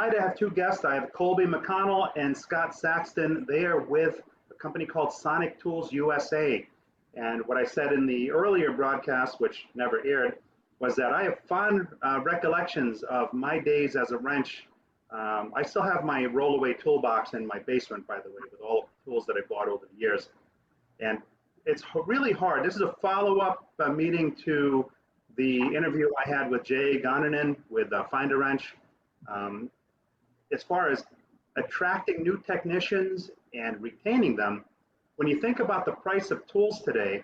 Tonight I have two guests. I have Colby McConnell and Scott Saxton. They are with a company called Sonic Tools USA. And what I said in the earlier broadcast, which never aired, was that I have fond recollections of my days as a wrench. I still have my rollaway toolbox in my basement, by the way, with all the tools that I bought over the years. And it's really hard. This is a follow-up meeting to the interview I had with Jay Goninen with Find a Wrench. As far as attracting new technicians and retaining them, when you think about the price of tools today,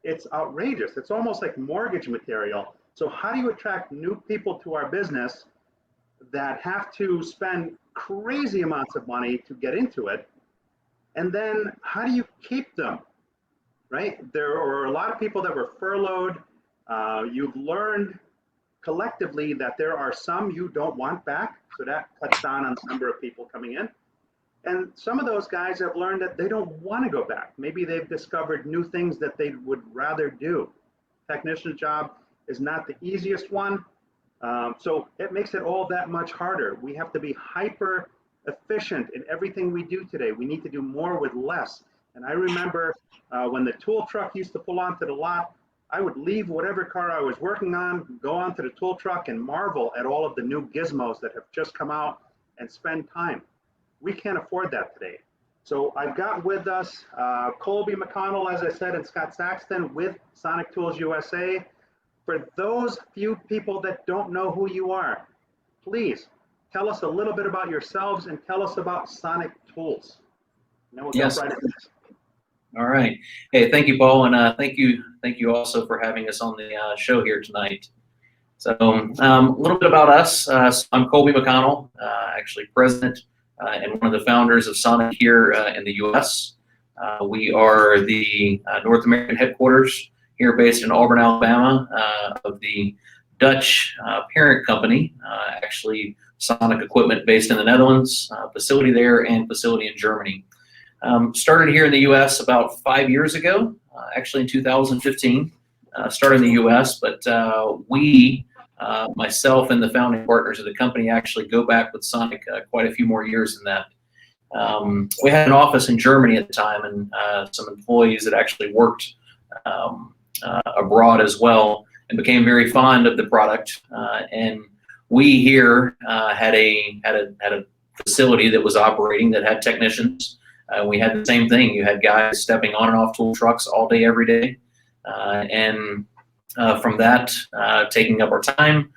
it's outrageous. It's almost like mortgage material. So how do you attract new people to our business that have to spend crazy amounts of money to get into it? And then how do you keep them, right? There are a lot of people that were furloughed. You've learned collectively that there are some you don't want back. So that cuts down on the number of people coming in. And some of those guys have learned that they don't want to go back. Maybe they've discovered new things that they would rather do. Technician's job is not the easiest one. So it makes it all that much harder. We have to be hyper efficient in everything we do today. We need to do more with less. And I remember when the tool truck used to pull onto the lot, I would leave whatever car I was working on, go onto the tool truck and marvel at all of the new gizmos that have just come out and spend time. We can't afford that today. So I've got with us Colby McConnell, as I said, and Scott Saxton with Sonic Tools USA. For those few people that don't know who you are, please tell us a little bit about yourselves and tell us about Sonic Tools. And then we'll Yes. jump right into this. All right. Hey, thank you, Paul, and thank you also for having us on the show here tonight. So a little bit about us. So I'm Colby McConnell, actually president and one of the founders of Sonic here in the U.S. We are the North American headquarters here based in Auburn, Alabama, of the Dutch parent company, actually Sonic Equipment based in the Netherlands, facility there and facility in Germany. Started here in the U.S. about 5 years ago, actually in 2015, started in the U.S., but we, myself and the founding partners of the company actually go back with Sonic quite a few more years than that. We had an office in Germany at the time and some employees that actually worked abroad as well and became very fond of the product. And we here had a facility that was operating that had technicians. We had the same thing. You had guys stepping on and off tool trucks all day, every day. And from that, taking up our time,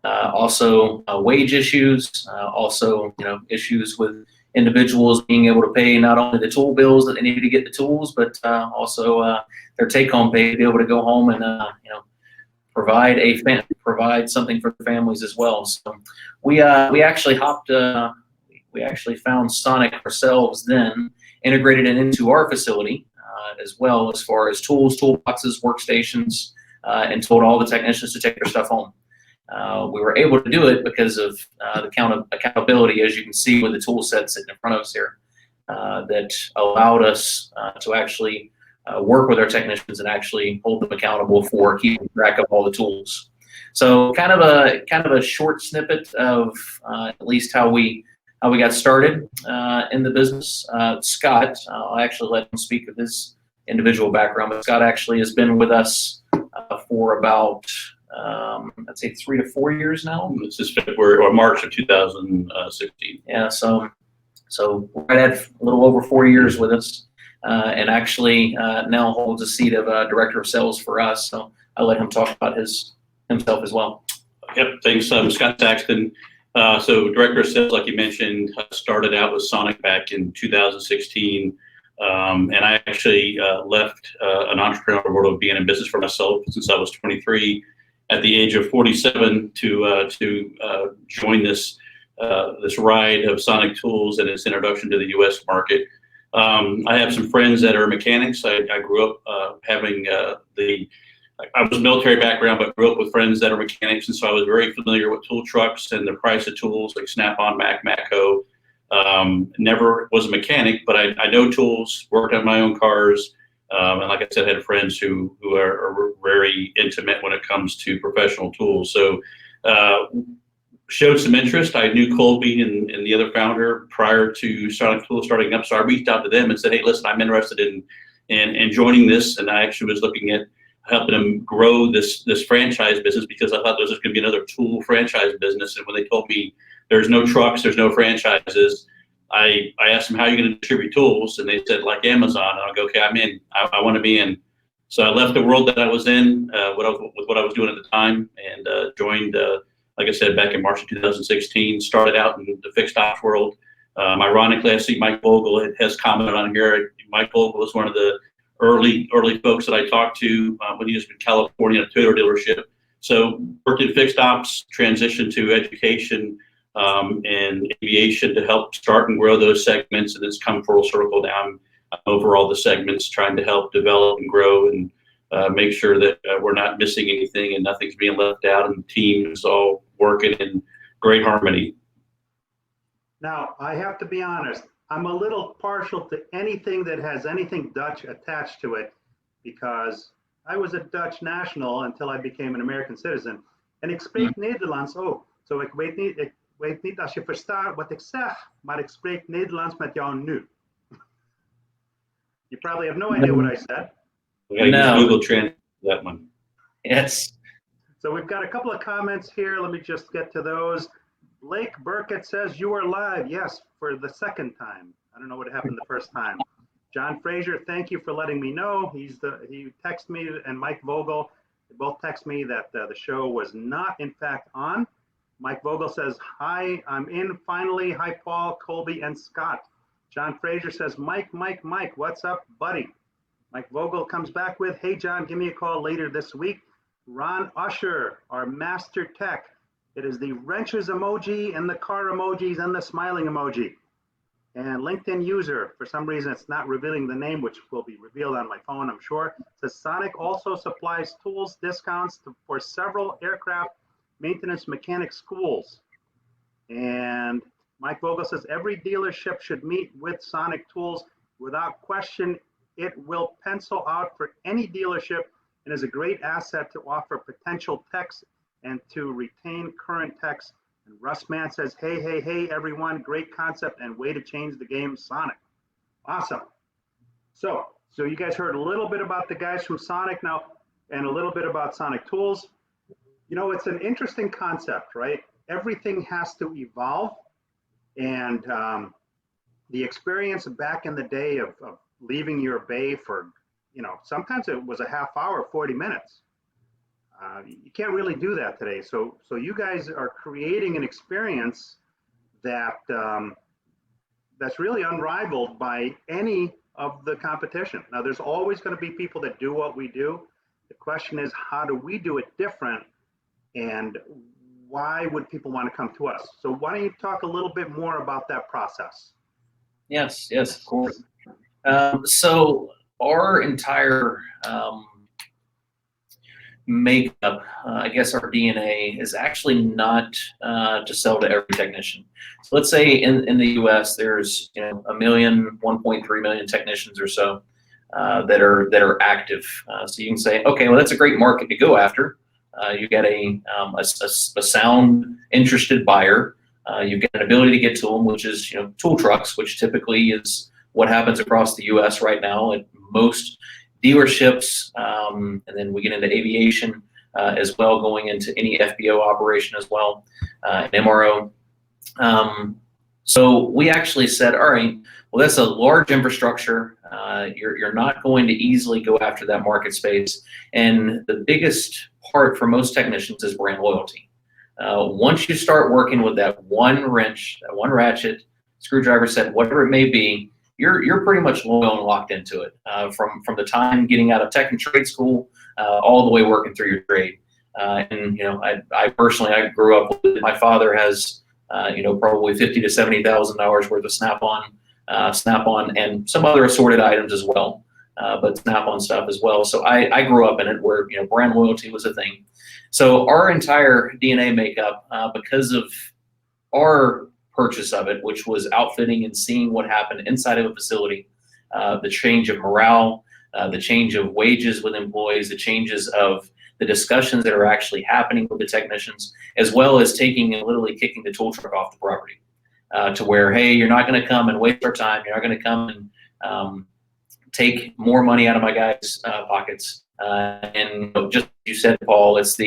also wage issues, also issues with individuals being able to pay not only the tool bills that they needed to get the tools, but also their take-home pay to be able to go home and provide something for the families as well. So we actually found Sonic ourselves, then integrated it into our facility as well, as far as tools, toolboxes, workstations, and told all the technicians to take their stuff home. We were able to do it because of the accountability, as you can see with the tool set sitting in front of us here, that allowed us to actually work with our technicians and actually hold them accountable for keeping track of all the tools. So kind of a short snippet of at least how we got started in the business. Scott, I'll actually let him speak of his individual background, but Scott actually has been with us for about, I'd say 3 to 4 years now. This is February or March of 2016. Yeah, so right at a little over 4 years with us, and actually now holds a seat of director of sales for us. So I'll let him talk about himself as well. Yep, thanks. Scott Saxton. So director of sales, like you mentioned, started out with Sonic back in 2016. And I actually left an entrepreneurial world of being in business for myself since I was 23 at the age of 47 to join this ride of Sonic Tools and its introduction to the U.S. market. I have some friends that are mechanics. I grew up I was military background, but grew up with friends that are mechanics, and so I was very familiar with tool trucks and the price of tools like Snap-on, Matco. Never was a mechanic, but I know tools, worked on my own cars, and like I said, had friends who are very intimate when it comes to professional tools. So showed some interest. I knew Colby and the other founder prior to Sonic Tools starting up, so I reached out to them and said, "Hey, listen, I'm interested in joining this." And I actually was looking at helping them grow this franchise business because I thought this was going to be another tool franchise business. And when they told me there's no trucks, there's no franchises, I asked them, "How are you going to distribute tools?" And they said, "Like Amazon." And I'll go, "Okay, I'm in. I want to be in." So I left the world that I was in, with what I was doing at the time, and joined. Like I said, back in March of 2016, started out in the fixed ops world. Ironically, I see Mike Vogel has commented on here. Mike Vogel was one of the early folks that I talked to when he was in California at a Toyota dealership. So worked in fixed ops, transitioned to education and aviation to help start and grow those segments, and it's come full circle down over all the segments, trying to help develop and grow and make sure that we're not missing anything and nothing's being left out, and the team is all working in great harmony. Now, I have to be honest, I'm a little partial to anything that has anything Dutch attached to it, because I was a Dutch national until I became an American citizen. En ik spreek Nederlands ook. So ik weet niet als je verstaat wat ik zeg, maar ik spreek Nederlands met jou nu. You probably have no idea what I said. We got to use Google Translate that one. Yes. So we've got a couple of comments here. Let me just get to those. Blake Burkett says, "You are live." Yes, for the second time. I don't know what happened the first time. John Frazier, thank you for letting me know. He texted me, and Mike Vogel, they both text me that the show was not in fact on. Mike Vogel says, "Hi, I'm in finally. Hi, Paul, Colby, and Scott." John Frazier says, Mike, what's up, buddy?" Mike Vogel comes back with, "Hey, John, give me a call later this week." Ron Usher, our master tech. It is the wrenches emoji and the car emojis and the smiling emoji. And LinkedIn user, for some reason, it's not revealing the name, which will be revealed on my phone, I'm sure. Says Sonic also supplies tools discounts for several aircraft maintenance mechanic schools. And Mike Vogel says every dealership should meet with Sonic Tools. Without question, it will pencil out for any dealership and is a great asset to offer potential techs and to retain current techs. And Russ Mann says, hey, everyone, great concept and way to change the game, Sonic. Awesome. So you guys heard a little bit about the guys from Sonic now and a little bit about Sonic Tools. You know, it's an interesting concept, right? Everything has to evolve. And the experience back in the day of leaving your bay for, sometimes it was a half hour, 40 minutes. You can't really do that today. So you guys are creating an experience that that's really unrivaled by any of the competition. Now, there's always going to be people that do what we do. The question is, how do we do it different? And why would people want to come to us? So why don't you talk a little bit more about that process? Yes, of course. So our entire makeup, I guess our DNA is actually not to sell to every technician. So let's say in the US, there's 1 million, 1.3 million technicians or so that are active. So you can say, okay, well, that's a great market to go after. You get a sound, interested buyer. You've got an ability to get to them, which is tool trucks, which typically is what happens across the U.S. right now at most dealerships, and then we get into aviation as well, going into any FBO operation as well, an MRO. So we actually said, all right, well, that's a large infrastructure. You're not going to easily go after that market space, and the biggest part for most technicians is brand loyalty. Once you start working with that one wrench, that one ratchet, screwdriver set, whatever it may be, you're pretty much loyal and locked into it from the time getting out of tech and trade school all the way working through your trade. And I personally, I grew up with it. My father has probably $50,000 to $70,000 worth of Snap-on, and some other assorted items as well, but Snap-on stuff as well. So I grew up in it where brand loyalty was a thing. So our entire DNA makeup, because of our purchase of it, which was outfitting and seeing what happened inside of a facility, the change of morale, the change of wages with employees, the changes of the discussions that are actually happening with the technicians, as well as taking and literally kicking the tool truck off the property to where, hey, you're not going to come and waste our time. You're not going to come and take more money out of my guys' pockets. And just as you said, Paul, it's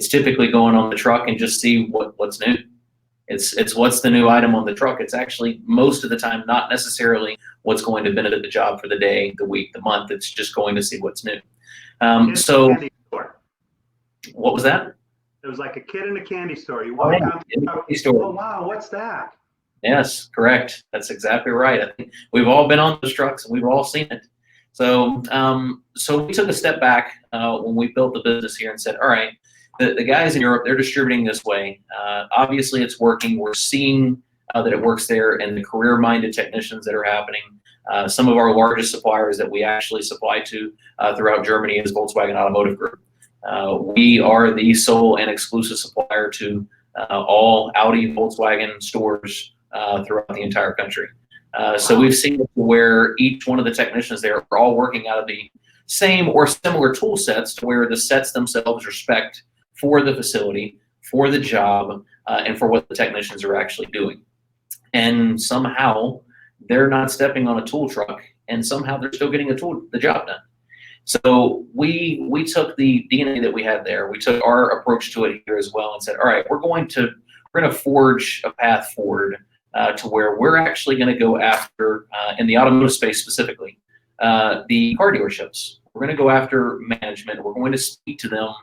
typically going on the truck and just see what's new. It's what's the new item on the truck. It's actually most of the time not necessarily what's going to benefit the job for the day, the week, the month. It's just going to see what's new. So what was that? It was like a kid in a candy store. You walk out the truck, oh wow, what's that? Yes, correct. That's exactly right. I think we've all been on those trucks and we've all seen it. So, so we took a step back when we built the business here and said, all right, the guys in Europe, they're distributing this way. Obviously, it's working. We're seeing that it works there, and the career-minded technicians that are happening. Some of our largest suppliers that we actually supply to throughout Germany is Volkswagen Automotive Group. We are the sole and exclusive supplier to all Audi, Volkswagen stores throughout the entire country. So we've seen it where each one of the technicians there are all working out of the same or similar tool sets, to where the sets themselves are spec'd for the facility, for the job, and for what the technicians are actually doing. And somehow they're not stepping on a tool truck, and somehow they're still getting the job done. So we took the DNA that we had there, we took our approach to it here as well, and said, all right, we're going to forge a path forward to where we're actually going to go after, in the automotive space specifically, the car dealerships. We're going to go after management. We're going to speak to them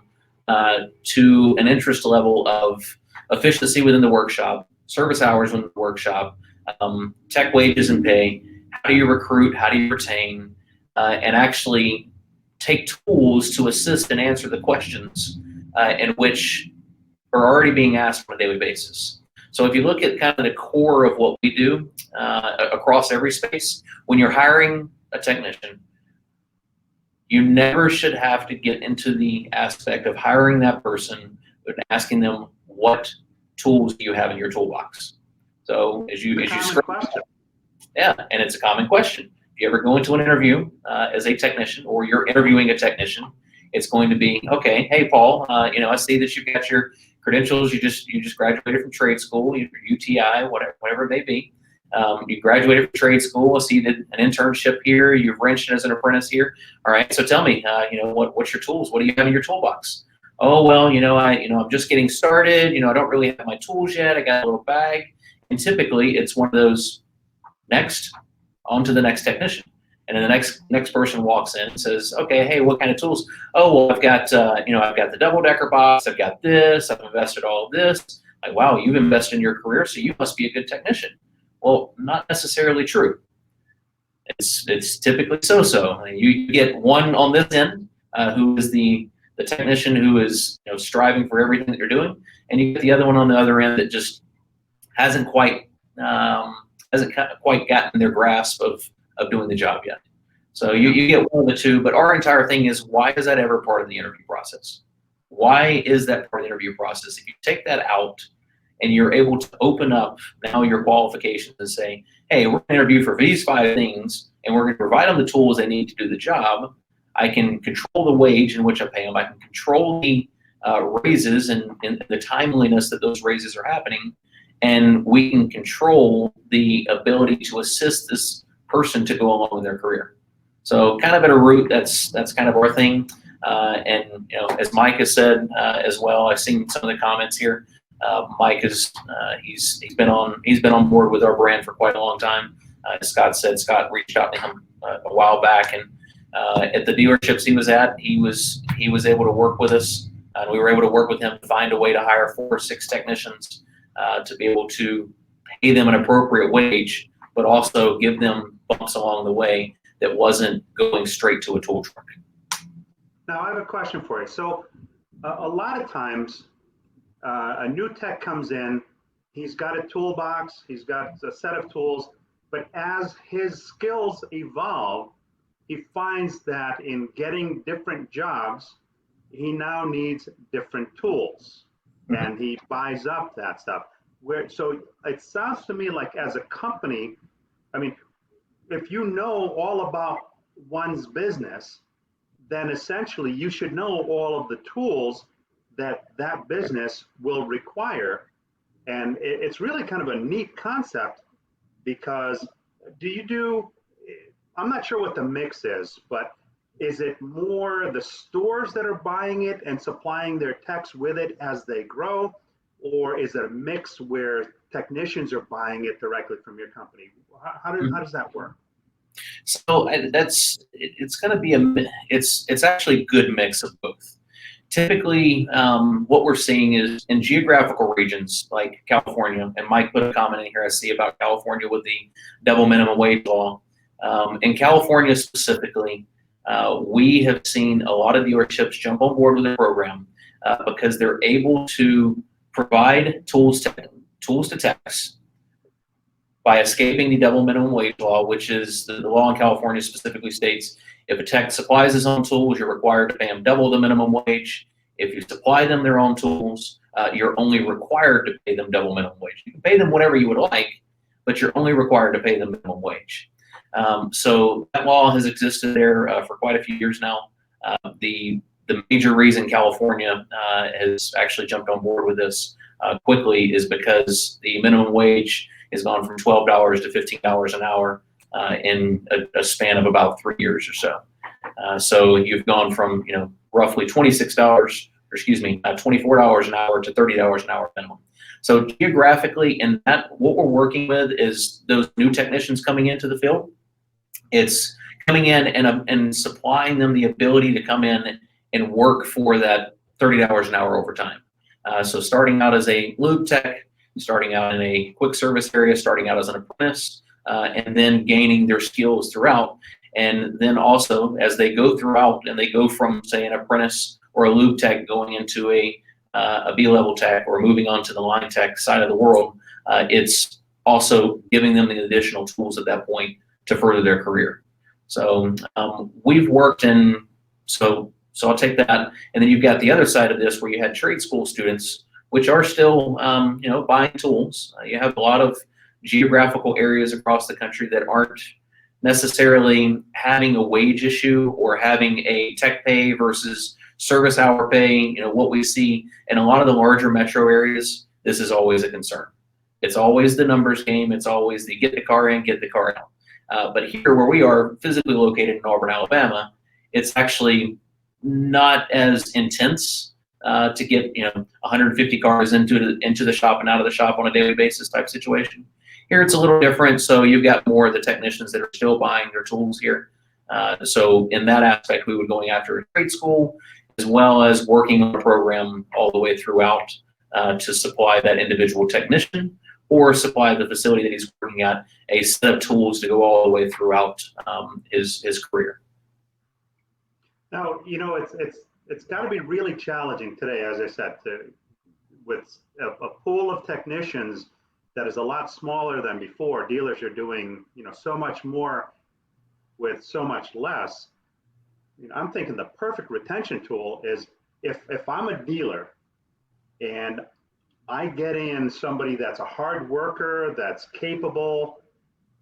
to an interest level of efficiency within the workshop, service hours within the workshop, tech wages and pay. How do you recruit? How do you retain? And actually take tools to assist and answer the questions in which are already being asked on a daily basis. So if you look at kind of the core of what we do across every space, when you're hiring a technician, you never should have to get into the aspect of hiring that person and asking them, what tools do you have in your toolbox? So as you yeah, and it's a common question. If you ever go into an interview as a technician, or you're interviewing a technician, it's going to be, okay, hey Paul, I see that you've got your credentials. You just graduated from trade school, your UTI, whatever it may be. You graduated from trade school. I see you did an internship here. You've wrenched as an apprentice here. All right, so tell me, what's your tools? What do you have in your toolbox? Oh well, I'm just getting started. I don't really have my tools yet. I got a little bag, and typically it's one of those. Next, on to the next technician. And then the next person walks in and says, okay, hey, what kind of tools? Oh, well, I've got the double-decker box. I've got this. I've invested all of this. Like, wow, you've invested in your career, so you must be a good technician. Well, not necessarily true. It's typically so-so. You get one on this end who is the technician who is striving for everything that you're doing, and you get the other one on the other end that just hasn't quite gotten their grasp of doing the job yet. So you get one of the two, but our entire thing is, why is that ever part of the interview process? Why is that part of the interview process? If you take that out and you're able to open up now your qualifications and say, hey, we're going to interview for these 5 things, and we're going to provide them the tools they need to do the job. I can control the wage in which I pay them. I can control the raises and the timeliness that those raises are happening. And we can control the ability to assist this person to go along with their career. So kind of at a root, that's kind of our thing. And as Mike has said as well, I've seen some of the comments here. Mike is he's been on board with our brand for quite a long time. As Scott said, Scott reached out to him a while back, and at the dealerships he was at, he was able to work with us, and we were able to work with him to find a way to hire 4 or 6 technicians to be able to pay them an appropriate wage, but also give them bumps along the way that wasn't going straight to a tool truck. Now I have a question for you. So a lot of times a new tech comes in, he's got a toolbox, he's got a set of tools, but as his skills evolve, he finds that in getting different jobs, he now needs different tools. And he buys up that stuff. So it sounds to me like, as a company, I mean, if you know all about one's business, then essentially you should know all of the tools that that business will require. And it's really kind of a neat concept because I'm not sure what the mix is, but is it more the stores that are buying it and supplying their techs with it as they grow? Or is it a mix where technicians are buying it directly from your company? How does that work? So it's going to be it's actually a good mix of both. Typically, what we're seeing is in geographical regions like California, and Mike put a comment in here I see about California with the double minimum wage law. In California specifically, we have seen a lot of dealerships jump on board with the program because they're able to provide tools to techs by escaping the double minimum wage law, which is the law in California specifically states if a tech supplies his own tools, you're required to pay him double the minimum wage. If you supply them their own tools, you're only required to pay them double minimum wage. You can pay them whatever you would like, but you're only required to pay them minimum wage. So that law has existed there for quite a few years now. The major reason California has actually jumped on board with this quickly is because the minimum wage has gone from $12 to $15 an hour in a span of about 3 years or so. So you've gone from roughly $24 an hour to $30 an hour minimum. So geographically, in that, what we're working with is those new technicians coming into the field. It's coming in and supplying them the ability to come in and work for that $30 an hour overtime. So starting out as a lube tech, starting out in a quick service area, starting out as an apprentice, and then gaining their skills throughout. And then also as they go throughout and they go from, say, an apprentice or a lube tech going into a B-level tech or moving on to the line tech side of the world, it's also giving them the additional tools at that point to further their career. So we've worked in, so I'll take that. And then you've got the other side of this where you had trade school students, which are still, buying tools. You have a lot of geographical areas across the country that aren't necessarily having a wage issue or having a tech pay versus service hour pay. What we see in a lot of the larger metro areas, this is always a concern. It's always the numbers game. It's always the get the car in, get the car out. But here where we are physically located in Auburn, Alabama, it's actually not as intense to get 150 cars into the shop and out of the shop on a daily basis type situation. Here it's a little different, so you've got more of the technicians that are still buying their tools here. So in that aspect, we would going after a trade school as well as working on a program all the way throughout to supply that individual technician or supply the facility that he's working at a set of tools to go all the way throughout his career. Now, it's got to be really challenging today, as I said, with a pool of technicians that is a lot smaller than before. Dealers are doing, so much more with so much less. I'm thinking the perfect retention tool is if I'm a dealer and I get in somebody that's a hard worker, that's capable,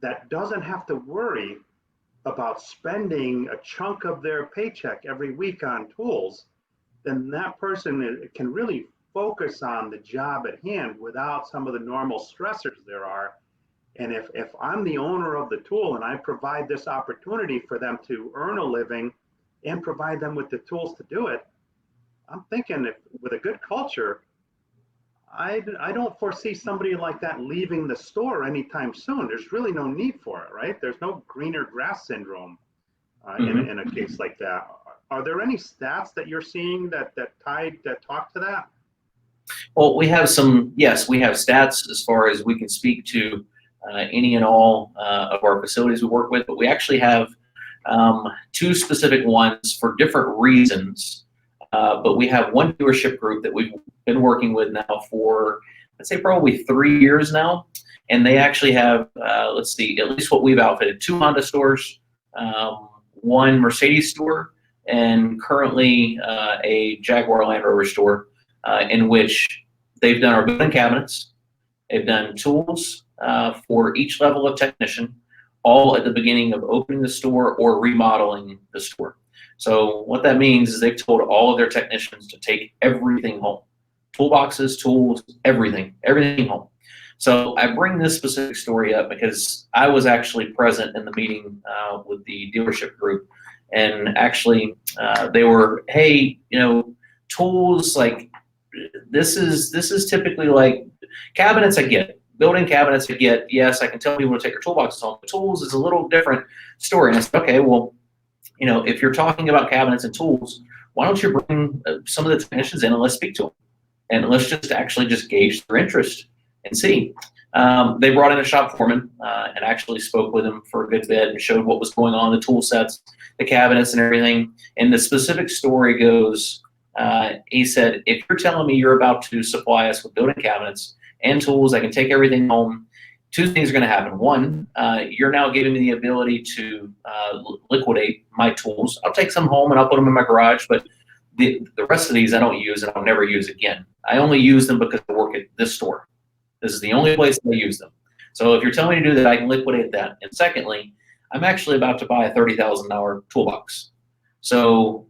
that doesn't have to worry about spending a chunk of their paycheck every week on tools, then that person can really focus on the job at hand without some of the normal stressors there are. And if I'm the owner of the tool and I provide this opportunity for them to earn a living and provide them with the tools to do it, I'm thinking with a good culture, I don't foresee somebody like that leaving the store anytime soon. There's really no need for it, right? There's no greener grass syndrome in a case like that. Are there any stats that you're seeing that talk to that? Well, we have stats as far as we can speak to any and all of our facilities we work with, but we actually have two specific ones for different reasons. But we have one dealership group that we've been working with now for, I'd say, probably 3 years now. And they actually have, at least what we've outfitted, 2 Honda stores, 1 Mercedes store, and currently a Jaguar Land Rover store, in which they've done our building cabinets. They've done tools for each level of technician, all at the beginning of opening the store or remodeling the store. So what that means is they've told all of their technicians to take everything home. Toolboxes, tools, everything home. So I bring this specific story up because I was actually present in the meeting with the dealership group, and actually they were, hey, tools, like this is typically like cabinets. I get it. Building cabinets, I get. Yes, I can tell people to take their toolboxes home. But tools is a little different story. And I said, okay, well, if you're talking about cabinets and tools, why don't you bring some of the technicians in and let's speak to them, and let's just gauge their interest and see. They brought in a shop foreman and actually spoke with him for a good bit and showed what was going on, the tool sets, the cabinets and everything. And the specific story goes, he said, if you're telling me you're about to supply us with building cabinets and tools, I can take everything home, two things are going to happen. One, you're now giving me the ability to liquidate my tools. I'll take some home and I'll put them in my garage, but the rest of these I don't use and I'll never use again. I only use them because I work at this store. This is the only place I use them. So if you're telling me to do that, I can liquidate that. And secondly, I'm actually about to buy a $30,000 toolbox, so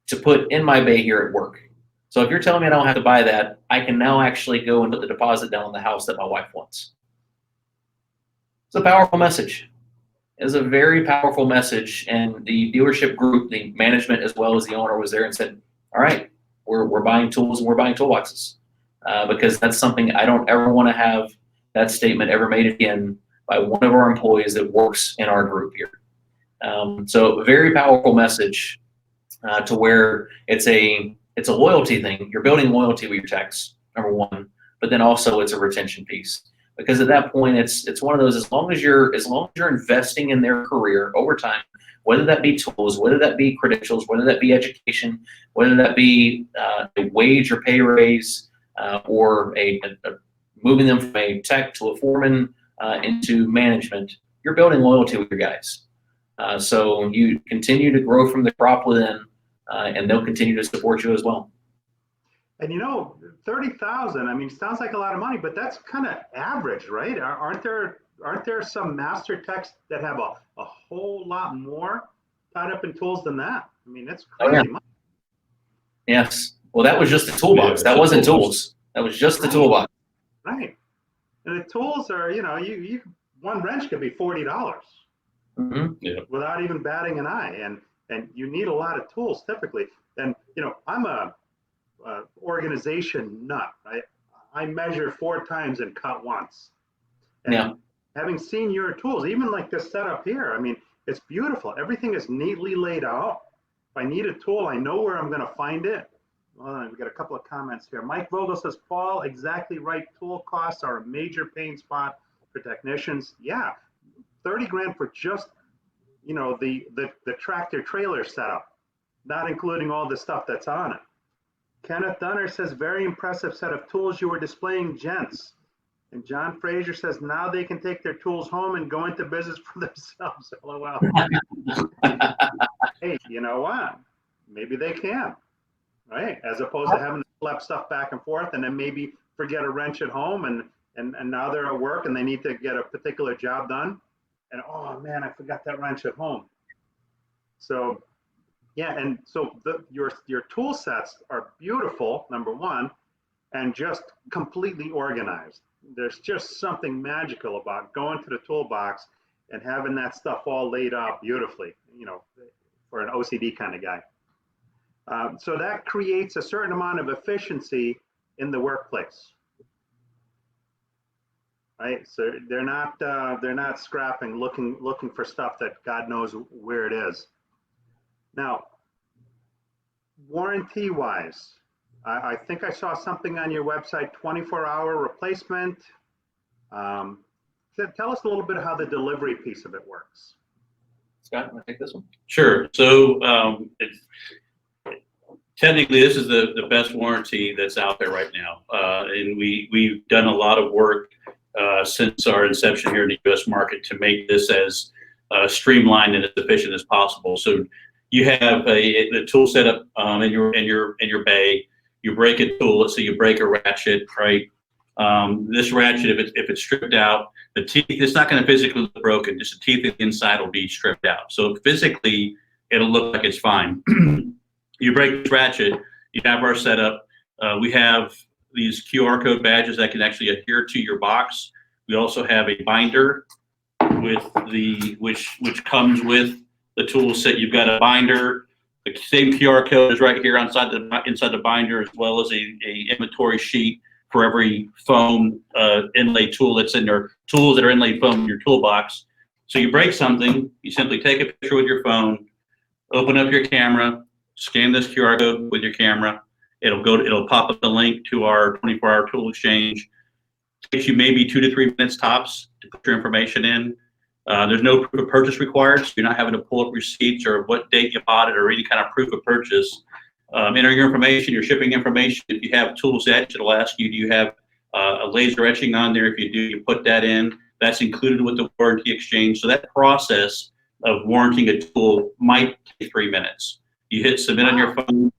to put in my bay here at work. So if you're telling me I don't have to buy that, I can now actually go and put the deposit down on the house that my wife wants. It's a powerful message. It's a very powerful message. And the dealership group, the management as well as the owner, was there and said, all right, we're buying tools and we're buying toolboxes. Because that's something I don't ever want to have that statement ever made again by one of our employees that works in our group here. So a very powerful message to where it's a loyalty thing. You're building loyalty with your techs, number one, but then also it's a retention piece. Because at that point, it's one of those, as long as you're investing in their career over time, whether that be tools, whether that be credentials, whether that be education, whether that be a wage or pay raise, or moving them from a tech to a foreman into management, you're building loyalty with your guys. So you continue to grow from the crop within, and they'll continue to support you as well. And 30,000, I mean, sounds like a lot of money, but that's kind of average, right? Aren't there some master techs that have a whole lot more tied up in tools than that? I mean, that's crazy money. Yes. Well, that was just the toolbox. That wasn't tools. That was just the toolbox. Right. And the tools are, you one wrench could be $40 without even batting an eye. And you need a lot of tools typically. And, I'm a organization nut. I measure 4 times and cut once. And having seen your tools, even like this setup here, I mean, it's beautiful. Everything is neatly laid out. If I need a tool, I know where I'm going to find it. Well, we got a couple of comments here. Mike Vogel says, Paul, exactly right. Tool costs are a major pain spot for technicians. Yeah, 30 grand for just, the tractor trailer setup, not including all the stuff that's on it. Kenneth Dunner says, very impressive set of tools you were displaying, gents. And John Frazier says, now they can take their tools home and go into business for themselves. LOL. Hey, you know what? Maybe they can. Right, as opposed to having to schlep stuff back and forth and then maybe forget a wrench at home and now they're at work and they need to get a particular job done and oh man, I forgot that wrench at home. So yeah, and so your tool sets are beautiful, number one, and just completely organized. There's just something magical about going to the toolbox and having that stuff all laid out beautifully, for an OCD kind of guy. So that creates a certain amount of efficiency in the workplace, right? So they're not scrapping, looking for stuff that God knows where it is. Now, warranty-wise, I think I saw something on your website, 24-hour replacement. Tell us a little bit how the delivery piece of it works. Scott, want to take this one? Sure. So technically, this is the best warranty that's out there right now. And we've done a lot of work since our inception here in the U.S. market to make this as streamlined and as efficient as possible. So you have a tool set up in your bay. You break a tool, let's say you break a ratchet, right? This ratchet, if it's stripped out, the teeth, it's not going to physically look broken. Just the teeth inside will be stripped out. So physically, it'll look like it's fine. You break this ratchet, you have our setup. We have these QR code badges that can actually adhere to your box. We also have a binder with which comes with the tool set. You've got a binder. The same QR code is right here inside the binder, as well as a inventory sheet for every foam inlay tool that's in there. Tools that are inlay foam in your toolbox. So you break something, you simply take a picture with your phone, open up your camera, scan this QR code with your camera. It'll pop up the link to our 24-hour tool exchange. It takes you maybe 2 to 3 minutes tops to put your information in. There's no proof of purchase required, so you're not having to pull up receipts or what date you bought it or any kind of proof of purchase. Enter your information, your shipping information. If you have tools etched, it'll ask you, do you have a laser etching on there? If you do, you put that in. That's included with the warranty exchange. So that process of warranting a tool might take 3 minutes. You hit submit on your phone.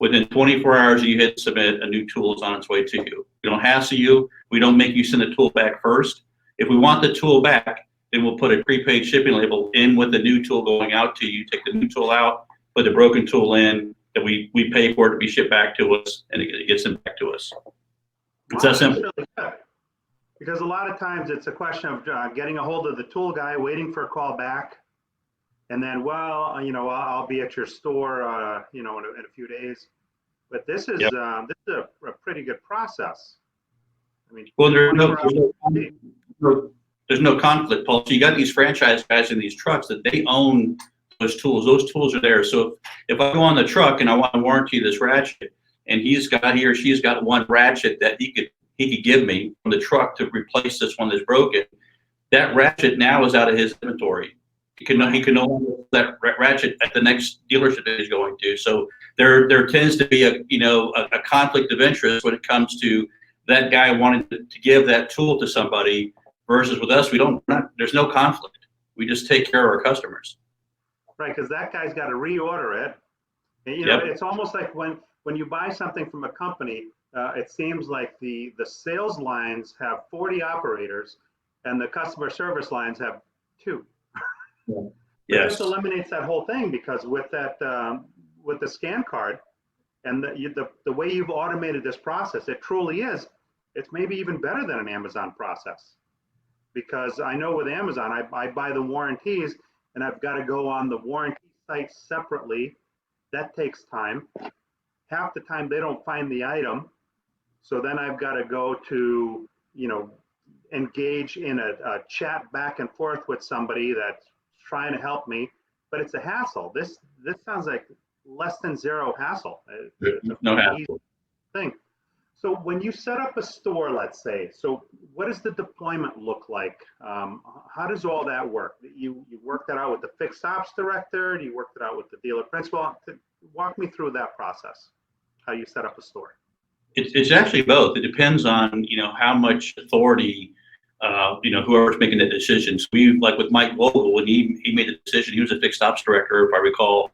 Within 24 hours, you hit submit, a new tool is on its way to you. We don't hassle you. We don't make you send the tool back first. If we want the tool back, then we'll put a prepaid shipping label in with the new tool going out to you. Take the new tool out, put the broken tool in, that we pay for it to be shipped back to us, and it gets them back to us. It's that simple. Really good. Because a lot of times it's a question of getting a hold of the tool guy, waiting for a call back, and then, well, I'll be at your store, in a few days. But this is a pretty good process. I mean, well, there's no conflict, Paul. So you got these franchise guys in these trucks that they own those tools. Those tools are there. So if I go on the truck and I want to warranty this ratchet, and he or she's got one ratchet that he could give me from the truck to replace this one that's broken, that ratchet now is out of his inventory. He can no longer that ratchet at the next dealership that he's going to. So there tends to be a conflict of interest when it comes to that guy wanting to give that tool to somebody versus with us. There's no conflict. We just take care of our customers. Right, because that guy's got to reorder it. And, it's almost like when you buy something from a company, it seems like the sales lines have 40 operators and the customer service lines have 2. Yes. This eliminates that whole thing, because with that with the scan card and the way you've automated this process, it truly is. It's maybe even better than an Amazon process, because I know with Amazon, I buy the warranties and I've got to go on the warranty site separately. That takes time. Half the time they don't find the item, so then I've got to go to engage in a chat back and forth with somebody that's trying to help me, but it's a hassle. This sounds like less than zero hassle. It's no hassle thing. So when you set up a store, let's say, so what does the deployment look like? How does all that work? You work that out with the fixed ops director? Do you work that out with the dealer principal? Walk me through that process, how you set up a store. It's actually both. It depends on how much authority whoever's making the decisions. We, like with Mike Vogel, when he made the decision, he was a fixed ops director, if I recall,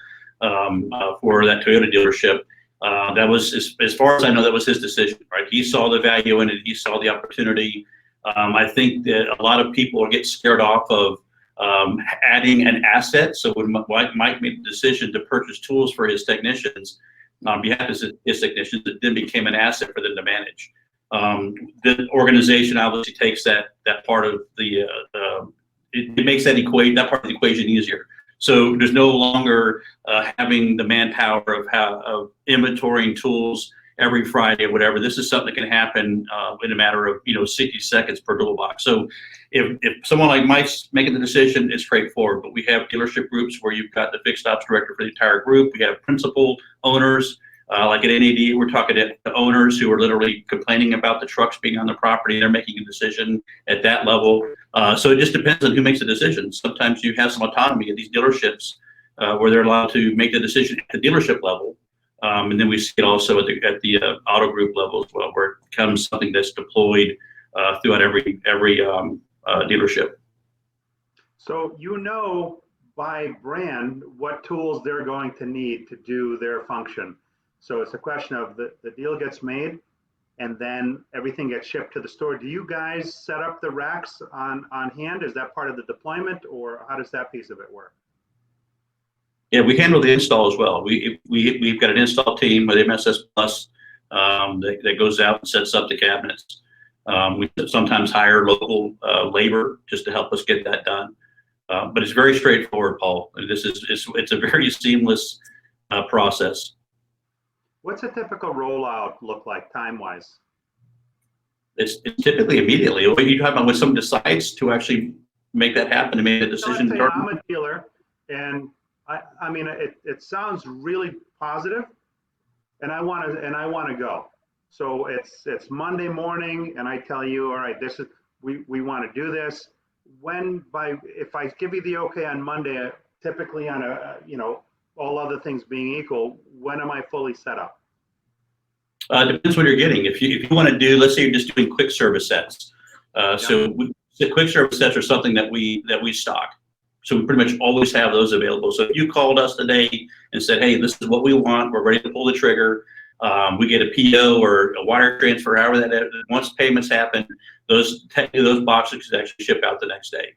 for that Toyota dealership. That was, as far as I know, that was his decision, right? He saw the value in it. He saw the opportunity. I think that a lot of people get scared off of adding an asset. So when Mike made the decision to purchase tools for his technicians, on behalf of his technicians, it then became an asset for them to manage. The organization obviously takes that part of the it makes that part of the equation easier. So there's no longer having the manpower of inventorying tools every Friday or whatever. This is something that can happen in a matter of 60 seconds per toolbox. So if someone like Mike's making the decision, it's straightforward. But we have dealership groups where you've got the fixed ops director for the entire group. We have principal owners. Like at NAD, we're talking to owners who are literally complaining about the trucks being on the property. They're making a decision at that level. So it just depends on who makes the decision. Sometimes you have some autonomy at these dealerships where they're allowed to make the decision at the dealership level. And then we see it also at the auto group level as well, where it becomes something that's deployed throughout every dealership. So by brand what tools they're going to need to do their function. So it's a question of the deal gets made and then everything gets shipped to the store. Do you guys set up the racks on hand? Is that part of the deployment, or how does that piece of it work? Yeah, we handle the install as well. We've got an install team with MSS Plus that goes out and sets up the cabinets. We sometimes hire local labor just to help us get that done. But it's very straightforward, Paul. It's a very seamless process. What's a typical rollout look like time-wise? It's typically immediately. What you talking about when someone decides to actually make that happen, to make a So decision. let's say I'm a dealer, and I mean, it sounds really positive, and I want to go. So it's Monday morning, and I tell you, all right, we want to do this. If I give you the okay on Monday, typically on all other things being equal, when am I fully set up? Depends what you're getting. If you want to do, let's say you're just doing quick service sets. So the quick service sets are something that we stock. So we pretty much always have those available. So if you called us today and said, hey, this is what we want, we're ready to pull the trigger, we get a PO or a wire transfer, however that is, once payments happen, those boxes could actually ship out the next day.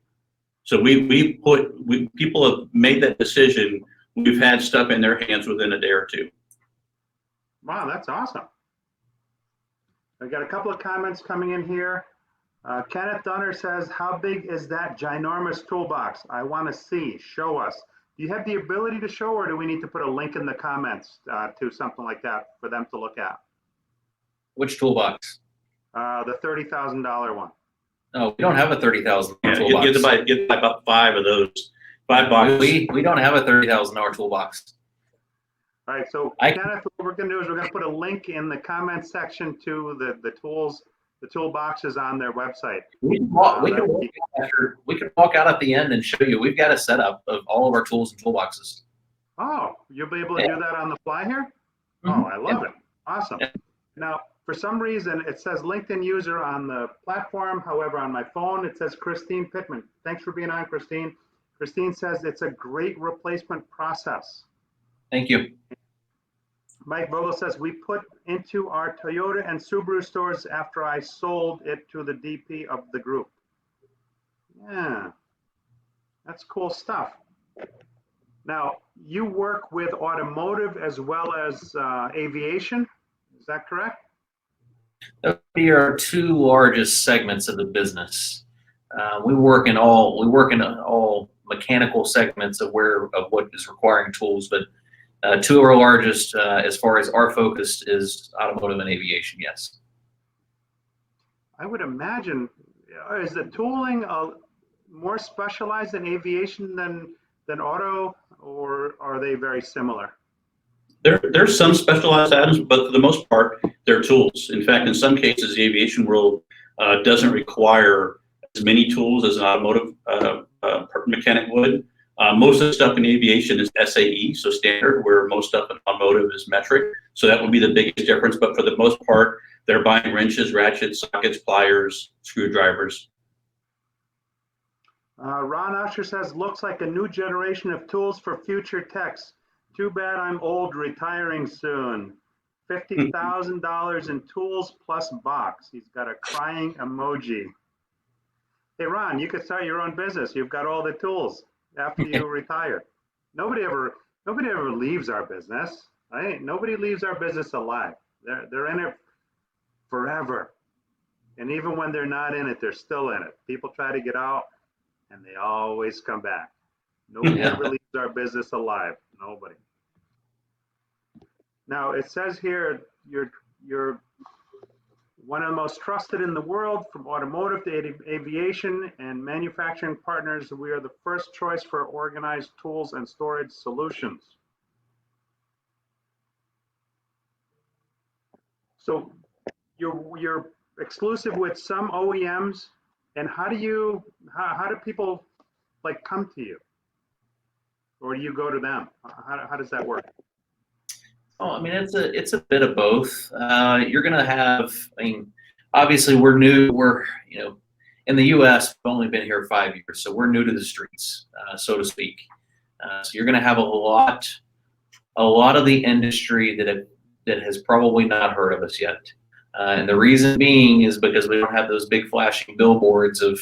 So people have made that decision. We've had stuff in their hands within a day or two. Wow, that's awesome. I got a couple of comments coming in here. Kenneth Dunner says, how big is that ginormous toolbox? I want to see. Show us. Do you have the ability to show, or do we need to put a link in the comments to something like that for them to look at? Which toolbox? The $30,000 one. No, we don't have a $30,000 Yeah, toolbox. get to buy about 5 of those. 5 boxes. We don't have a $30,000 toolbox. All right, so Kenneth, what we're going to do is we're going to put a link in the comments section to the toolboxes on their website. We can walk out at the end and show you. We've got a setup of all of our tools and toolboxes. Oh, you'll be able to do that on the fly here? Mm-hmm. Oh, I love it. Awesome. Yeah. Now, for some reason, it says LinkedIn user on the platform. However, on my phone, it says Christine Pittman. Thanks for being on, Christine. Christine says it's a great replacement process. Thank you. Mike Vogel says, we put into our Toyota and Subaru stores after I sold it to the DP of the group. Yeah, that's cool stuff. Now, you work with automotive as well as aviation, is that correct? Those are 2 largest segments of the business. We work in all mechanical segments of what is requiring tools, but 2 of our largest, as far as our focus, is automotive and aviation. Yes. I would imagine, is the tooling more specialized in aviation than auto, or are they very similar? There's some specialized items, but for the most part, they're tools. In fact, in some cases, the aviation world doesn't require as many tools as an automotive mechanic would. Most of the stuff in aviation is SAE, so standard, where most stuff in automotive is metric. So that would be the biggest difference. But for the most part, they're buying wrenches, ratchets, sockets, pliers, screwdrivers. Ron Usher says, looks like a new generation of tools for future techs. Too bad I'm old, retiring soon. $50,000 in tools plus box. He's got a crying emoji. Hey, Ron, you could start your own business. You've got all the tools after you retire. Nobody ever leaves our business, right? Nobody leaves our business alive. They're in it forever. And even when they're not in it, they're still in it. People try to get out and they always come back. Nobody ever leaves our business alive. Nobody. Now it says here you're one of the most trusted in the world, from automotive to aviation and manufacturing partners. We are the first choice for organized tools and storage solutions. So you're exclusive with some OEMs, and how do people like come to you, or do you go to them? How does that work? Oh, I mean, it's a bit of both. You're gonna have. I mean, obviously, we're new. We're in the U.S. We've only been here 5 years, so we're new to the streets, so to speak. So you're gonna have a lot of the industry that has probably not heard of us yet. And the reason being is because we don't have those big flashing billboards of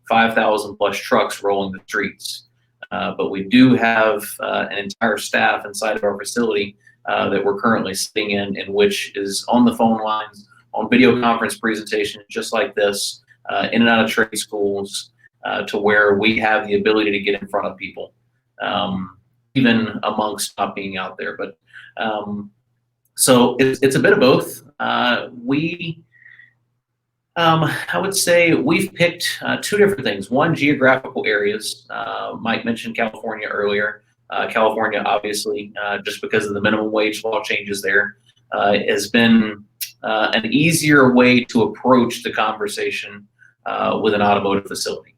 5,000 plus trucks rolling the streets. But we do have an entire staff inside of our facility that we're currently sitting in which is on the phone lines, on video conference presentations just like this, in and out of trade schools, to where we have the ability to get in front of people, even amongst not being out there. But so it's a bit of both. I would say we've picked two different things. One, geographical areas. Mike mentioned California earlier. California, obviously, just because of the minimum wage law changes there, has been an easier way to approach the conversation with an automotive facility.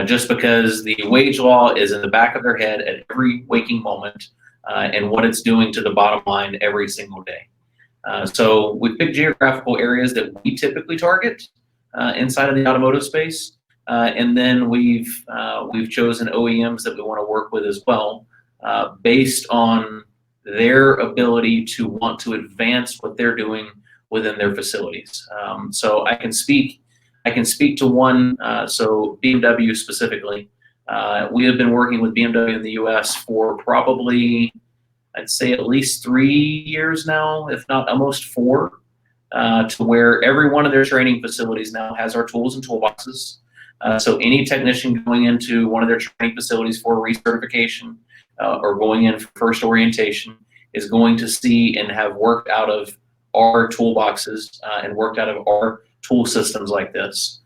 Just because the wage law is in the back of their head at every waking moment, and what it's doing to the bottom line every single day. So we picked geographical areas that we typically target inside of the automotive space, and then we've chosen OEMs that we want to work with as well, based on their ability to want to advance what they're doing within their facilities. So I can speak to one. So BMW specifically, we have been working with BMW in the U.S. for probably, I'd say, at least 3 years now, if not almost 4, to where every one of their training facilities now has our tools and toolboxes. So any technician going into one of their training facilities for recertification or going in for first orientation is going to see and have worked out of our toolboxes and worked out of our tool systems like this.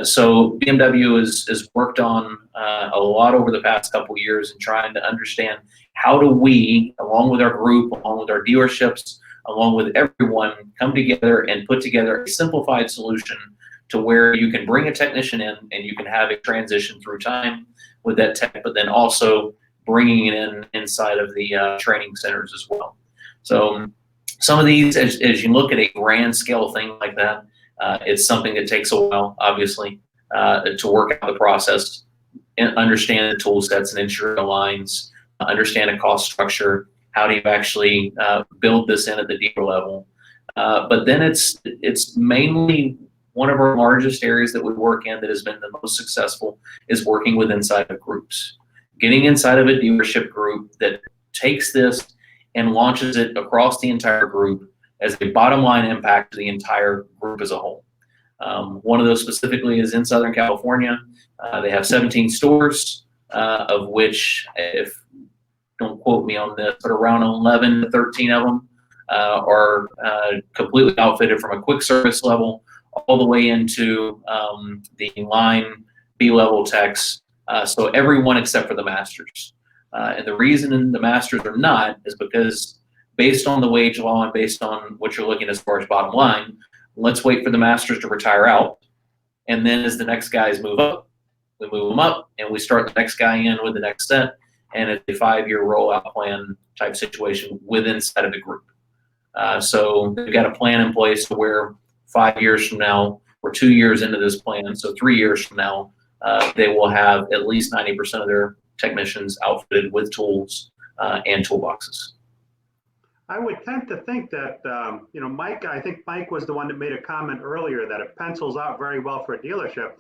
So BMW has worked on a lot over the past couple years in trying to understand how do we, along with our group, along with our dealerships, along with everyone, come together and put together a simplified solution to where you can bring a technician in and you can have a transition through time with that tech, but then also bringing it in inside of the training centers as well. So some of these, as you look at a grand scale thing like that, it's something that takes a while, obviously, to work out the process and understand the tool sets and ensure it aligns, understand a cost structure. How do you actually build this in at the dealer level? But then it's mainly one of our largest areas that we work in that has been the most successful is working with inside of groups. Getting inside of a dealership group that takes this and launches it across the entire group as a bottom line impact to the entire group as a whole. One of those specifically is in Southern California. They have 17 stores, of which, if don't quote me on this, but around 11 to 13 of them are completely outfitted from a quick service level all the way into the line B-level techs. So everyone except for the masters. And the reason the masters are not is because based on the wage law and based on what you're looking as far as bottom line, let's wait for the masters to retire out. And then as the next guys move up, we move them up and we start the next guy in with the next set. And it's a 5-year rollout plan type situation within inside of the group. So they've got a plan in place to where 5 years from now, we're 2 years into this plan. So 3 years from now, they will have at least 90% of their technicians outfitted with tools and toolboxes. I would tend to think that, Mike, I think Mike was the one that made a comment earlier that it pencils out very well for a dealership.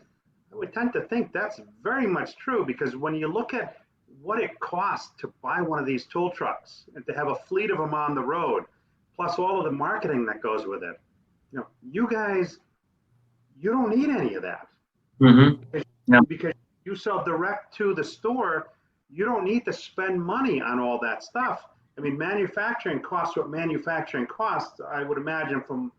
I would tend to think that's very much true, because when you look at what it costs to buy one of these tool trucks and to have a fleet of them on the road, plus all of the marketing that goes with it, you guys, you don't need any of that. Mm-hmm. Yeah. Because you sell direct to the store, you don't need to spend money on all that stuff. I mean, manufacturing costs what manufacturing costs. I would imagine from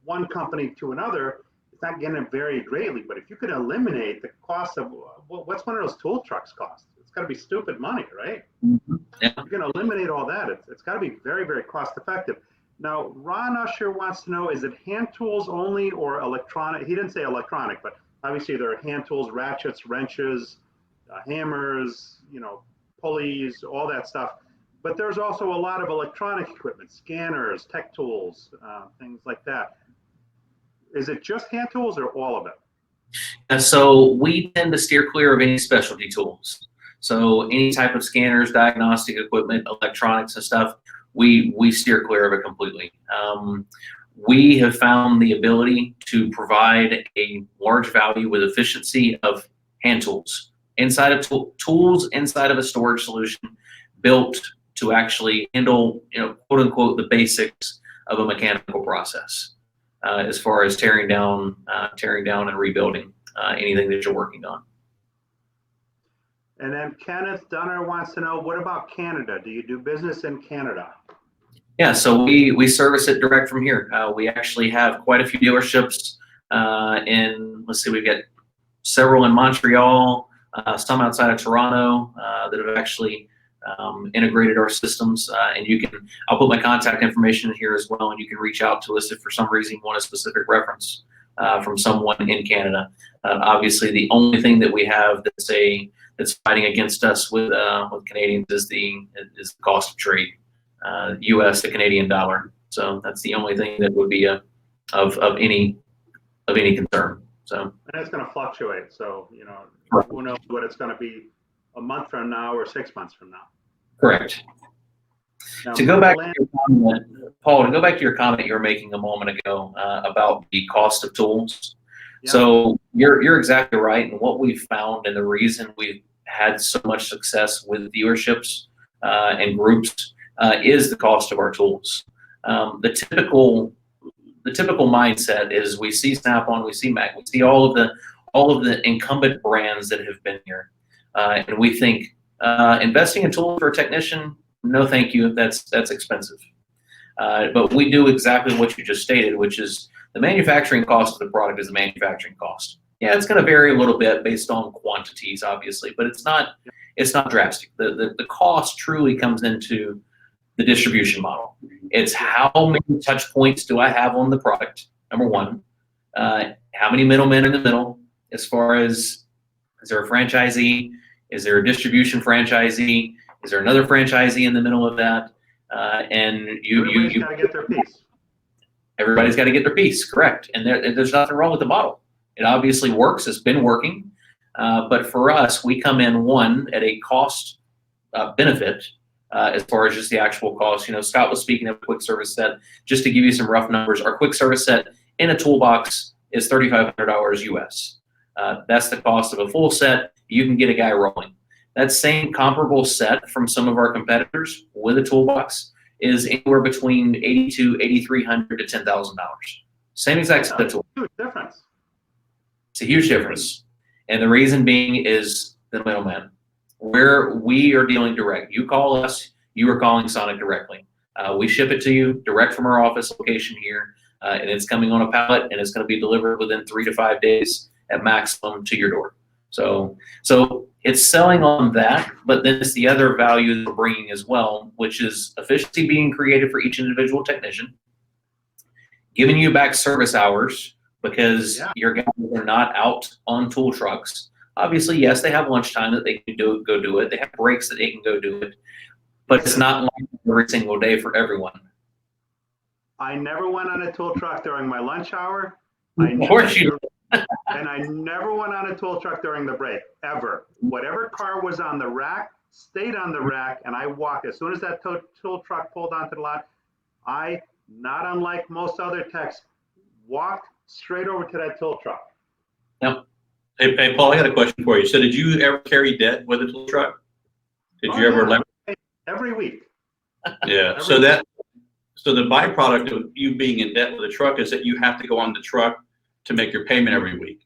one company to another, it's not going to vary greatly. But if you could eliminate the cost of what's one of those tool trucks cost? It's got to be stupid money, right? Mm-hmm. Yeah. You're going to eliminate all that. It's got to be very, very cost effective. Now, Ron Usher wants to know, is it hand tools only or electronic? He didn't say electronic, but obviously there are hand tools, ratchets, wrenches, hammers, pulleys, all that stuff. But there's also a lot of electronic equipment, scanners, tech tools, things like that. Is it just hand tools or all of it? And so we tend to steer clear of any specialty tools. So any type of scanners, diagnostic equipment, electronics and stuff, we steer clear of it completely. We have found the ability to provide a large value with efficiency of hand tools inside of tools inside of a storage solution built to actually handle, quote unquote, the basics of a mechanical process, as far as tearing down and rebuilding anything that you're working on. And then Kenneth Dunner wants to know, what about Canada? Do you do business in Canada? Yeah, so we service it direct from here. We actually have quite a few dealerships let's see, we've got several in Montreal, some outside of Toronto that have actually integrated our systems. And I'll put my contact information in here as well, and you can reach out to us if for some reason you want a specific reference from someone in Canada. Obviously, the only thing that we have that's fighting against us with Canadians is the cost of trade. U.S. to Canadian dollar. So that's the only thing that would be of any concern. So. And it's going to fluctuate. So, Right. Who knows what it's going to be a month from now or 6 months from now. Correct. Now, To go back to your comment, Paul, to go back to your comment you were making a moment ago about the cost of tools. Yeah. So you're exactly right. And what we've found, and the reason we've had so much success with dealerships and groups, is the cost of our tools. The typical mindset is we see Snap-on, we see Mac, we see all of the incumbent brands that have been here, and we think investing in tools for a technician, no thank you, that's expensive. But we do exactly what you just stated, which is the manufacturing cost of the product is the manufacturing cost. Yeah, it's going to vary a little bit based on quantities, obviously, but it's not drastic. The cost truly comes into the distribution model. It's how many touch points do I have on the product, number one. How many middlemen in the middle, as far as, is there a franchisee? Is there a distribution franchisee? Is there another franchisee in the middle of that? And everybody's got to get their piece. Everybody's got to get their piece, correct. And there's nothing wrong with the model. It obviously works, it's been working. But for us, we come in, one, at a cost benefit, as far as just the actual cost. Scott was speaking of a quick service set. Just to give you some rough numbers, our quick service set in a toolbox is $3,500 US. That's the cost of a full set. You can get a guy rolling. That same comparable set from some of our competitors with a toolbox is anywhere between $8,200, $8,300 to $10,000. Same exact set of tools. Huge difference. It's a huge difference. And the reason being is the middleman. Where we are dealing direct. You call us, you are calling Sonic directly. We ship it to you direct from our office location here, and it's coming on a pallet, and it's going to be delivered within 3 to 5 days at maximum to your door. So it's selling on that, but then it's the other value that we're bringing as well, which is efficiency being created for each individual technician, giving you back service hours because your guys are not out on tool trucks. Obviously, yes, they have lunchtime that they can go do it. They have breaks that they can go do it, but it's not like every single day for everyone. I never went on a tool truck during my lunch hour. Of course you did. And I never went on a tool truck during the break, ever. Whatever car was on the rack stayed on the rack, and I walked. As soon as that tool truck pulled onto the lot, I, not unlike most other techs, walked straight over to that tool truck. Yep. Hey, Paul, I got a question for you. So did you ever carry debt with a tool truck? Did you ever? Every week. Yeah. So the byproduct of you being in debt with a truck is that you have to go on the truck to make your payment every week.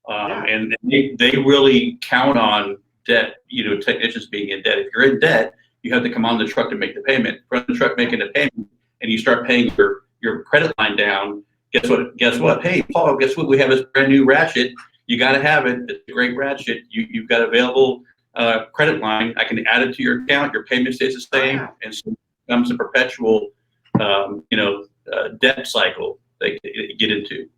And they really count on debt, technicians being in debt. If you're in debt, you have to come on the truck to make the payment. From the truck making the payment, and you start paying your credit line down, guess what? Hey, Paul, guess what? We have this brand new ratchet. You got to have it. It's a great ratchet. You've got available credit line. I can add it to your account. Your payment stays the same, and so it becomes a perpetual, debt cycle they get into.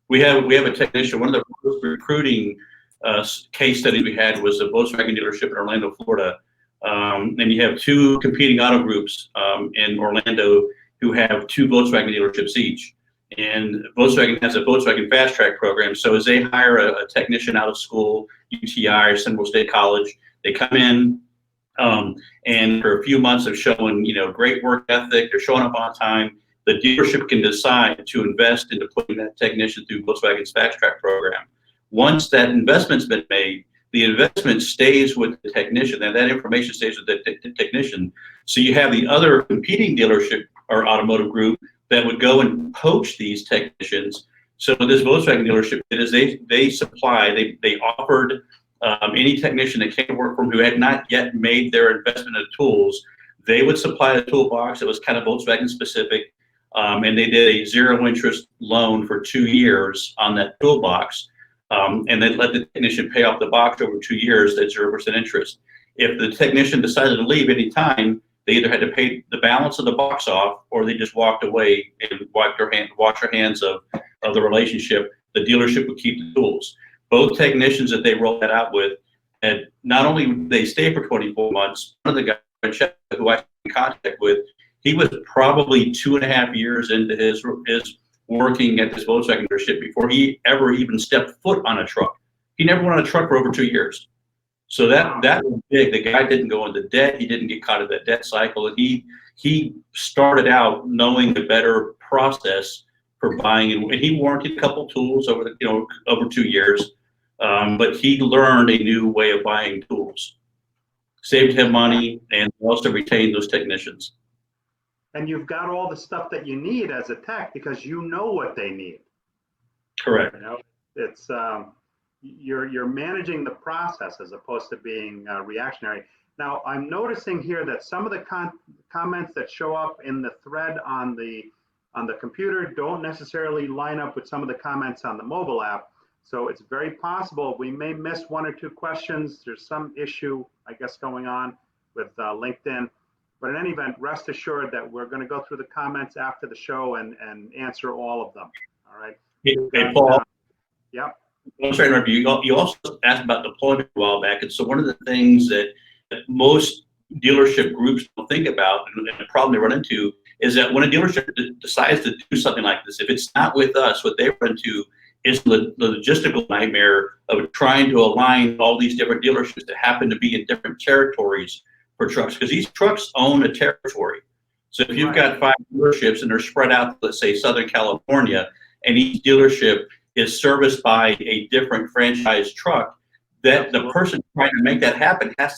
We have a technician. One of the first recruiting case studies we had was a Volkswagen dealership in Orlando, Florida, and you have two competing auto groups in Orlando who have two Volkswagen dealerships each. And Volkswagen has a Volkswagen Fast Track program. So as they hire a technician out of school, UTI or Central State College, they come in and for a few months of showing, great work ethic, they're showing up on time, the dealership can decide to invest into putting that technician through Volkswagen's Fast Track program. Once that investment's been made, the investment stays with the technician, and that information stays with the technician. So you have the other competing dealership or automotive group that would go and poach these technicians. So what this Volkswagen dealership did is they offered any technician that came to work for them who had not yet made their investment in tools, they would supply a toolbox that was kind of Volkswagen specific, and they did a zero interest loan for 2 years on that toolbox, and they let the technician pay off the box over 2 years at 0% interest. If the technician decided to leave any time, they either had to pay the balance of the box off, or they just walked away and wash their hands of the relationship. The dealership would keep the tools. Both technicians that they rolled that out with, and not only did they stay for 24 months, one of the guys who I was in contact with, he was probably 2.5 years into his working at this Volkswagen dealership before he ever even stepped foot on a truck. He never went on a truck for over 2 years. So that was big. The guy didn't go into debt. He didn't get caught in that debt cycle. And he started out knowing the better process for buying, and he warranted a couple tools over 2 years. But he learned a new way of buying tools, saved him money, and also retained those technicians. And you've got all the stuff that you need as a tech because you know what they need. Correct. You know, it's you're managing the process as opposed to being reactionary. Now, I'm noticing here that some of the comments that show up in the thread on the computer don't necessarily line up with some of the comments on the mobile app. So it's very possible we may miss 1 or 2 questions. There's some issue, I guess, going on with LinkedIn. But in any event, rest assured that we're going to go through the comments after the show and answer all of them. All right. Hey, Paul. Yep. I'm sorry to interrupt you. You also asked about deployment a while back. And so one of the things that most dealership groups don't think about, and the problem they run into, is that when a dealership decides to do something like this, if it's not with us, what they run into is the logistical nightmare of trying to align all these different dealerships that happen to be in different territories for trucks, because these trucks own a territory. So if you've got 5 dealerships and they're spread out, let's say Southern California, and each dealership is serviced by a different franchise truck, that the person trying to make that happen has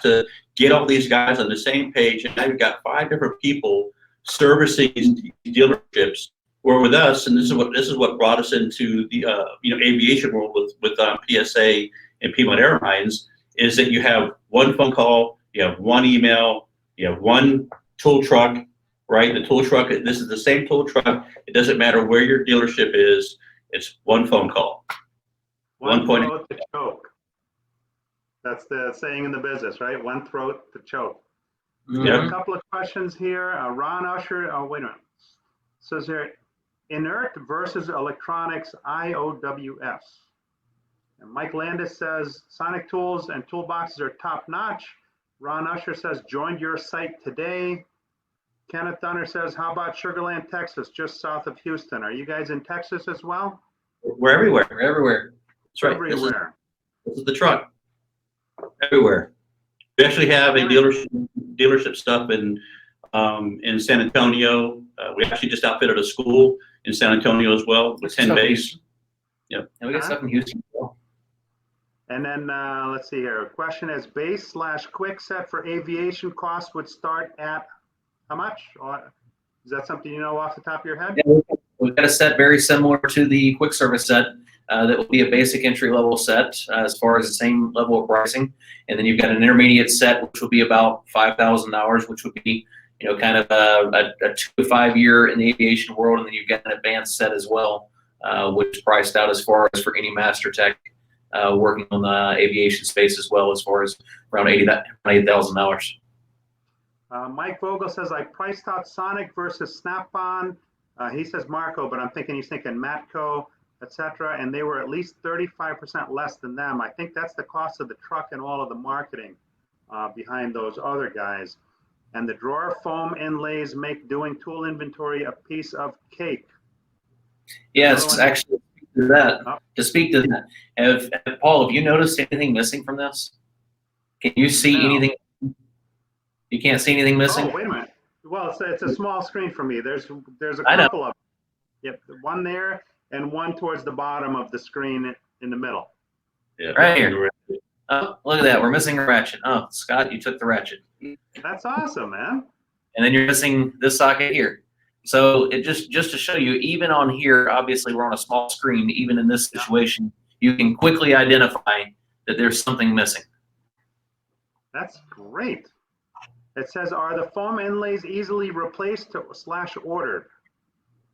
to get all these guys on the same page. And now you've got 5 different people servicing these dealerships. Where with us, and this is what brought us into the aviation world with PSA and Piedmont Airlines, is that you have 1 phone call, you have 1 email, you have 1 tool truck, right? The tool truck, this is the same tool truck. It doesn't matter where your dealership is. It's 1 phone call. One throat to choke. That's the saying in the business, right? 1 throat to choke. Mm-hmm. We have a couple of questions here. Ron Usher, wait a minute. Says here, inert versus electronics, IOWS. And Mike Landis says, Sonic tools and toolboxes are top notch. Ron Usher says, joined your site today. Kenneth Dunner says, how about Sugar Land, Texas, just south of Houston? Are you guys in Texas as well? We're everywhere. We're everywhere. That's right. Everywhere. This is the truck. Everywhere. We actually have a dealership stuff in San Antonio. We actually just outfitted a school in San Antonio as well with 10 bays. Yep. And we got stuff in Houston as well. And then let's see here. A question is base/quick set for aviation costs would start at how much? Is that something you know off the top of your head? Yeah, we've got a set very similar to the quick service set. That will be a basic entry level set as far as the same level of pricing. And then you've got an intermediate set, which will be about $5,000, which would be kind of a 2 to 5 year in the aviation world. And then you've got an advanced set as well, which is priced out as far as for any master tech working on the aviation space as well, as far as around $8,000. Mike Vogel says, I priced out Sonic versus Snap-on. He says Marco, but I'm thinking he's thinking Matco, etc. And they were at least 35% less than them. I think that's the cost of the truck and all of the marketing behind those other guys. And the drawer foam inlays make doing tool inventory a piece of cake. Yes, actually, to speak to that, Paul, have you noticed anything missing from this? Can you see anything? You can't see anything missing? Oh, wait a minute. Well, it's a small screen for me. There's a couple of them. Yep, one there and one towards the bottom of the screen in the middle. Yeah. Right here. Oh, look at that. We're missing a ratchet. Oh, Scott, you took the ratchet. That's awesome, man. And then you're missing this socket here. So it just to show you, even on here, obviously we're on a small screen, even in this situation, you can quickly identify that there's something missing. That's great. It says, are the foam inlays easily replaced / ordered?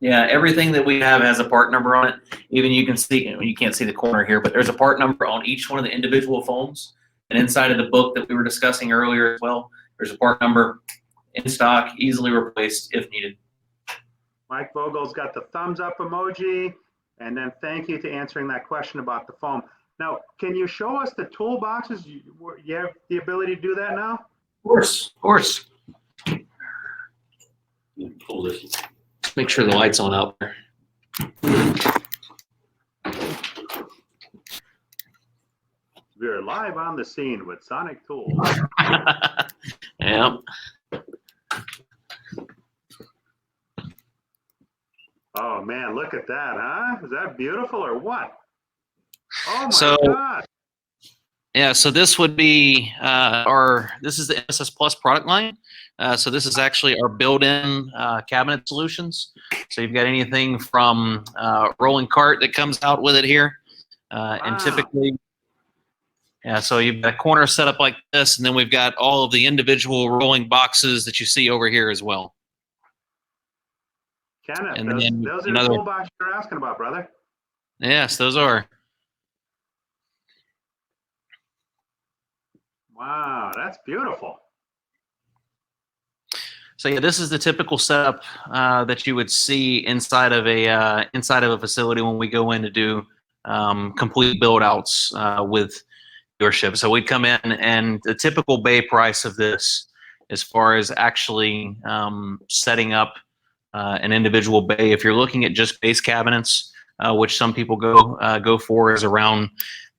Yeah, everything that we have has a part number on it. Even you can see, you can't see the corner here, but there's a part number on each one of the individual foams. And inside of the book that we were discussing earlier as well, there's a part number in stock, easily replaced if needed. Mike Vogel's got the thumbs up emoji. And then thank you to answering that question about the foam. Now, can you show us the toolboxes? You have the ability to do that now? Of course, of course. Pull this. Make sure the light's on out there. We're live on the scene with Sonic Tools. Yeah. Oh man, look at that, huh? Is that beautiful or what? Oh my God. Yeah, so this would be this is the MSS Plus product line. So this is actually our built-in cabinet solutions. So you've got anything from rolling cart that comes out with it here. And typically, yeah, so you've got a corner set up like this, and then we've got all of the individual rolling boxes that you see over here as well. Kenneth, And those then are the another- toolboxes you're asking about, brother. Yes, those are. Wow, that's beautiful. So yeah, this is the typical setup that you would see inside of a facility when we go in to do complete build outs with your ship. So we'd come in, and the typical bay price of this, as far as actually setting up an individual bay, if you're looking at just base cabinets, which some people go for, is around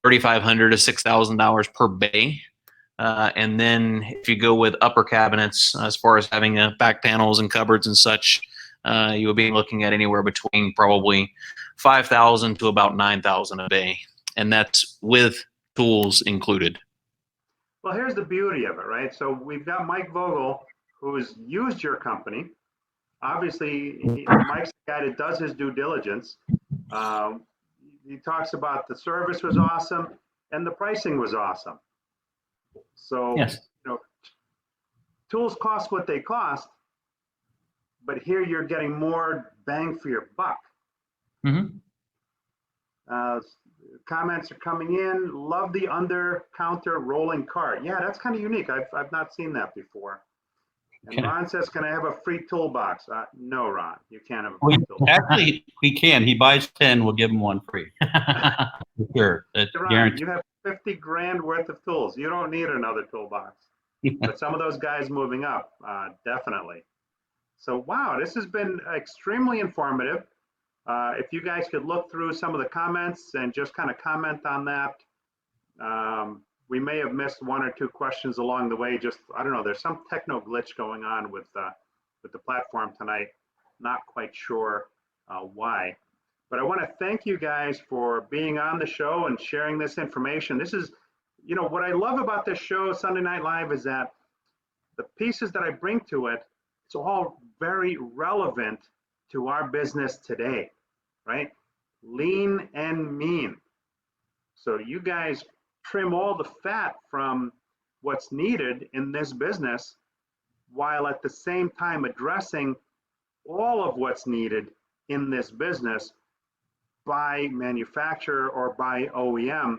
$3,500 to $6,000 per bay. And then if you go with upper cabinets, as far as having back panels and cupboards and such, you would be looking at anywhere between probably $5,000 to about $9,000 a bay, and that's with tools included. Well, here's the beauty of it, right? So we've got Mike Vogel, who's used your company. Obviously, Mike's the guy that does his due diligence. He talks about the service was awesome and the pricing was awesome. So, Yes. you know, tools cost what they cost, but here you're getting more bang for your buck. Mm-hmm. Comments are coming in. Love the under counter rolling cart. Yeah, that's kind of unique. I've not seen that before. And Okay. Ron says, can I have a free toolbox? No, Ron, you can't have a free toolbox. Actually, he can. He buys 10, we'll give him one free. Sure. That's Ron, guaranteed. you have 50 grand worth of tools. You don't need another toolbox. But some of those guys moving up, definitely. So, wow, this has been extremely informative. If you guys could look through some of the comments and just kind of comment on that. We may have missed one or two questions along the way. Just, I don't know, there's some techno glitch going on with the platform tonight. Not quite sure why. But I want to thank you guys for being on the show and sharing this information. This is, you know, what I love about this show, Sunday Night Live, is that the pieces that I bring to it, it's all very relevant to our business today, right? Lean and mean. So you guys trim all the fat from what's needed in this business, while at the same time addressing all of what's needed in this business by manufacturer or by OEM.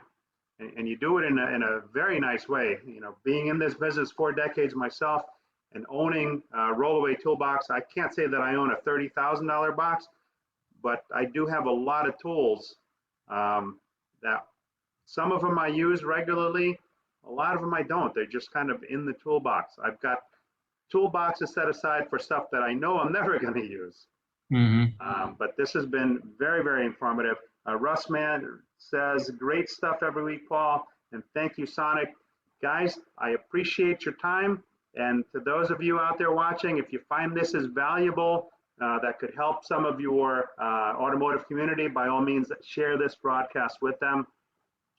And you do it in a very nice way. You know, being in this business 4 decades myself and owning a rollaway toolbox, I can't say that I own a $30,000 box, but I do have a lot of tools that some of them I use regularly, a lot of them I don't. They're just kind of in the toolbox. I've got toolboxes set aside for stuff that I know I'm never going to use. Mm-hmm. But this has been very, very informative. Russ Man says, great stuff every week, Paul, and thank you, Sonic. Guys, I appreciate your time. And to those of you out there watching, if you find this is valuable, that could help some of your automotive community, by all means, share this broadcast with them.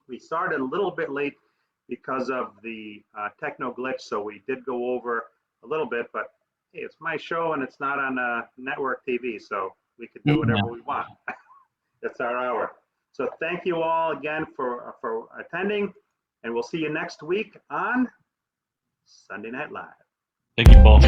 We started a little bit late because of the techno glitch, so we did go over a little bit, but hey, it's my show and it's not on network TV, so we could do whatever we want. It's our hour. So thank you all again for attending, and we'll see you next week on Sunday Night Live. Thank you, Paul.